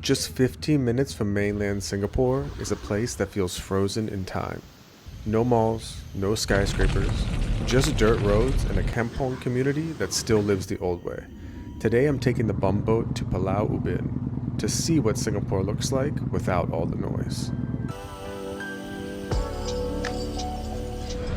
Just 15 minutes from mainland Singapore is a place that feels frozen in time. No malls, no skyscrapers, just dirt roads and a Kampong community that still lives the old way. Today I'm taking the Bumboat to Pulau Ubin to see what Singapore looks like without all the noise.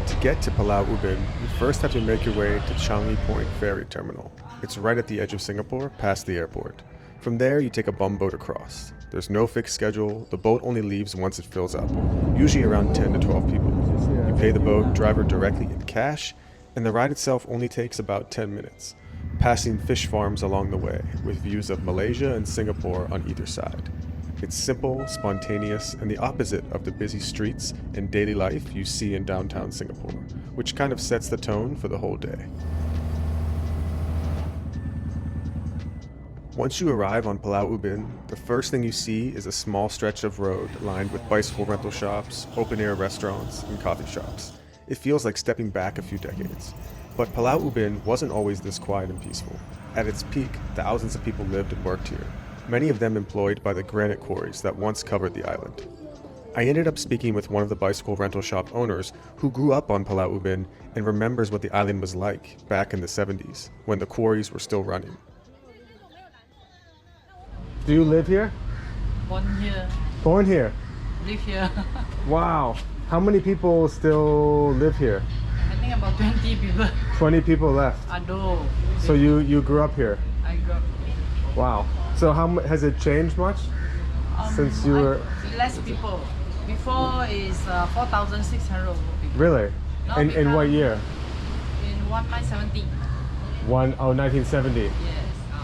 To get to Pulau Ubin, you first have to make your way to Changi Point Ferry Terminal. It's right at the edge of Singapore, past the airport. From there, you take a bumboat across. There's no fixed schedule. The boat only leaves once it fills up, usually around 10 to 12 people. You pay the boat driver directly in cash, and the ride itself only takes about 10 minutes, passing fish farms along the way, with views of Malaysia and Singapore on either side. It's simple, spontaneous, and the opposite of the busy streets and daily life you see in downtown Singapore, which kind of sets the tone for the whole day. Once you arrive on Pulau Ubin, the first thing you see is a small stretch of road lined with bicycle rental shops, open-air restaurants, and coffee shops. It feels like stepping back a few decades. But Pulau Ubin wasn't always this quiet and peaceful. At its peak, thousands of people lived and worked here, many of them employed by the granite quarries that once covered the island. I ended up speaking with one of the bicycle rental shop owners who grew up on Pulau Ubin and remembers what the island was like back in the 70s, when the quarries were still running. Do you live here? Born here. Born here? Live here. Wow. How many people still live here? I think about 20 people. 20 people left. Ado. So you grew up here? I grew up. Wow. So has it changed much since you were... Less people. Before is 4,600 people. Really? Now In what year? In 1970. 1970. Yes.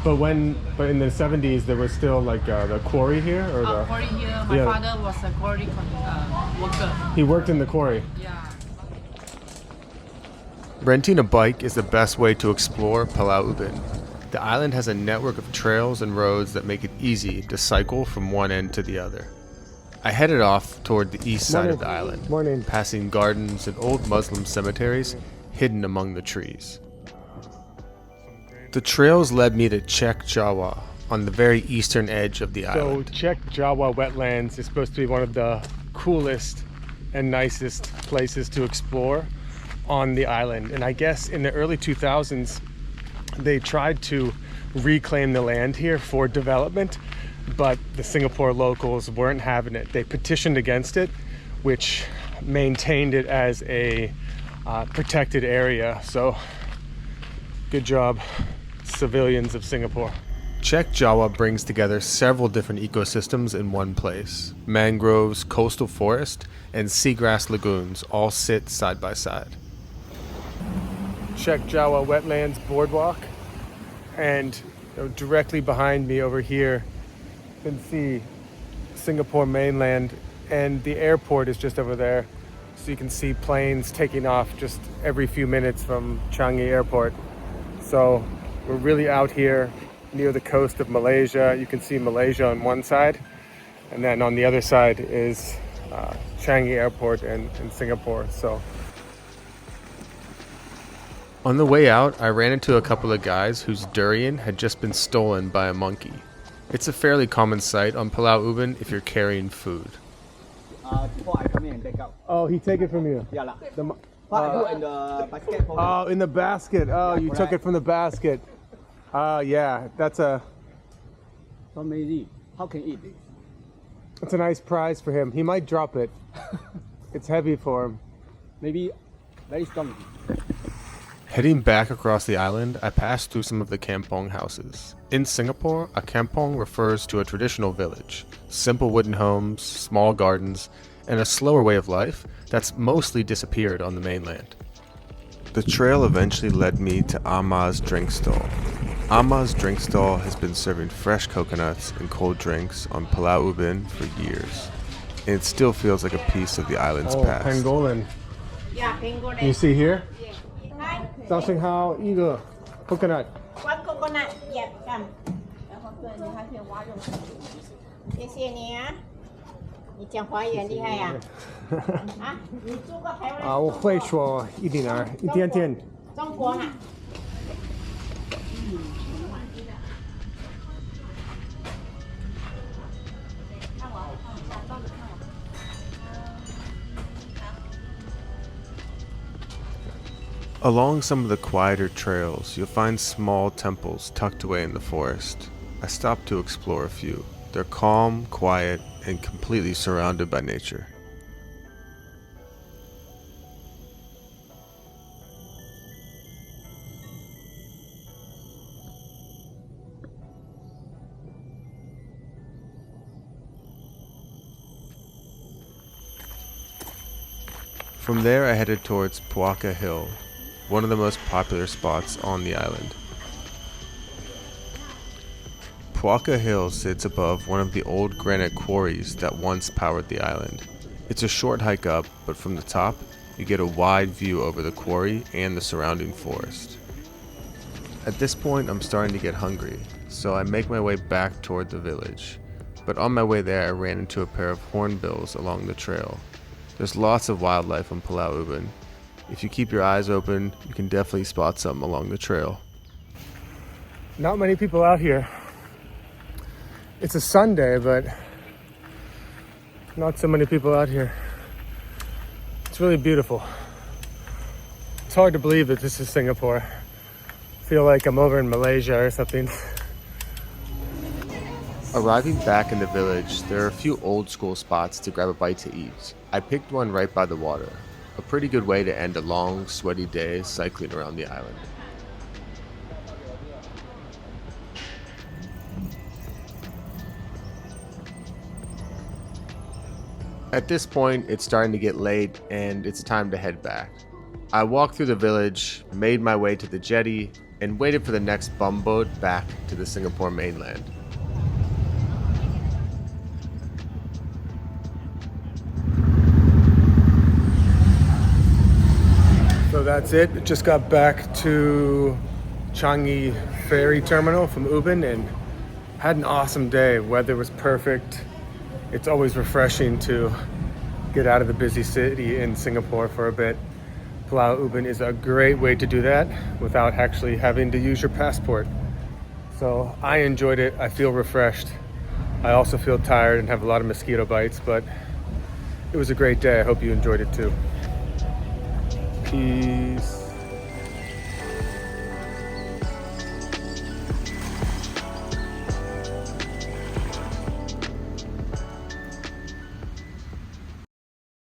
But in the 70s there was still like the quarry here, or the Quarry here. My father was a quarry worker. He worked in the quarry. Yeah. Renting a bike is the best way to explore Pulau Ubin. The island has a network of trails and roads that make it easy to cycle from one end to the other. I headed off toward the east side of the island, passing gardens and old Muslim cemeteries hidden among the trees. The trails led me to Chek Jawa, on the very eastern edge of the island. So Chek Jawa Wetlands is supposed to be one of the coolest and nicest places to explore on the island. And I guess in the early 2000s, they tried to reclaim the land here for development, but the Singapore locals weren't having it. They petitioned against it, which maintained it as a protected area. So good job, civilians of Singapore. Chek Jawa brings together several different ecosystems in one place. Mangroves, coastal forest, and seagrass lagoons all sit side by side. Chek Jawa Wetlands boardwalk, and directly behind me over here you can see Singapore mainland, and the airport is just over there, so you can see planes taking off just every few minutes from Changi Airport. So we're really out here near the coast of Malaysia. You can see Malaysia on one side, and then on the other side is Changi Airport and Singapore. So on the way out, I ran into a couple of guys whose durian had just been stolen by a monkey. It's a fairly common sight on Pulau Ubin if you're carrying food. Before I come in and take out. Oh, he take it from you? Yeah. Put in the basket. Oh, in the basket. Oh, you took it from the basket. Yeah, that's a... So maybe, how can you eat it? It's a nice prize for him. He might drop it. It's heavy for him. Maybe very strong. Heading back across the island, I passed through some of the kampong houses. In Singapore, a kampong refers to a traditional village. Simple wooden homes, small gardens, and a slower way of life that's mostly disappeared on the mainland. The trail eventually led me to Amma's drink stall. Amma's drink stall has been serving fresh coconuts and cold drinks on Pulau Ubin for years, and it still feels like a piece of the island's past. Pangolin. Yeah, pangolin. You see here? Hi. 早上好，一个 coconut. One coconut. Yeah, come. 谢谢你啊，你讲华语很厉害呀。啊，你住过台湾？我会说一点儿，一点点。中国哈。Along some of the quieter trails, you'll find small temples tucked away in the forest. I stopped to explore a few. They're calm, quiet, and completely surrounded by nature. From there, I headed towards Puaka Hill, one of the most popular spots on the island. Puaka Hill sits above one of the old granite quarries that once powered the island. It's a short hike up, but from the top, you get a wide view over the quarry and the surrounding forest. At this point, I'm starting to get hungry, so I make my way back toward the village. But on my way there, I ran into a pair of hornbills along the trail. There's lots of wildlife on Pulau Ubin. If you keep your eyes open, you can definitely spot some along the trail. Not many people out here. It's a Sunday, but not so many people out here. It's really beautiful. It's hard to believe that this is Singapore. I feel like I'm over in Malaysia or something. Arriving back in the village, there are a few old school spots to grab a bite to eat. I picked one right by the water, a pretty good way to end a long, sweaty day cycling around the island. At this point, it's starting to get late and it's time to head back. I walked through the village, made my way to the jetty, and waited for the next bumboat back to the Singapore mainland. So that's it. Just got back to Changi Ferry terminal from Ubin and had an awesome day. Weather was perfect. It's always refreshing to get out of the busy city in Singapore for a bit. Pulau Ubin is a great way to do that without actually having to use your passport. So I enjoyed it. I feel refreshed. I also feel tired and have a lot of mosquito bites, but it was a great day. I hope you enjoyed it too. Peace.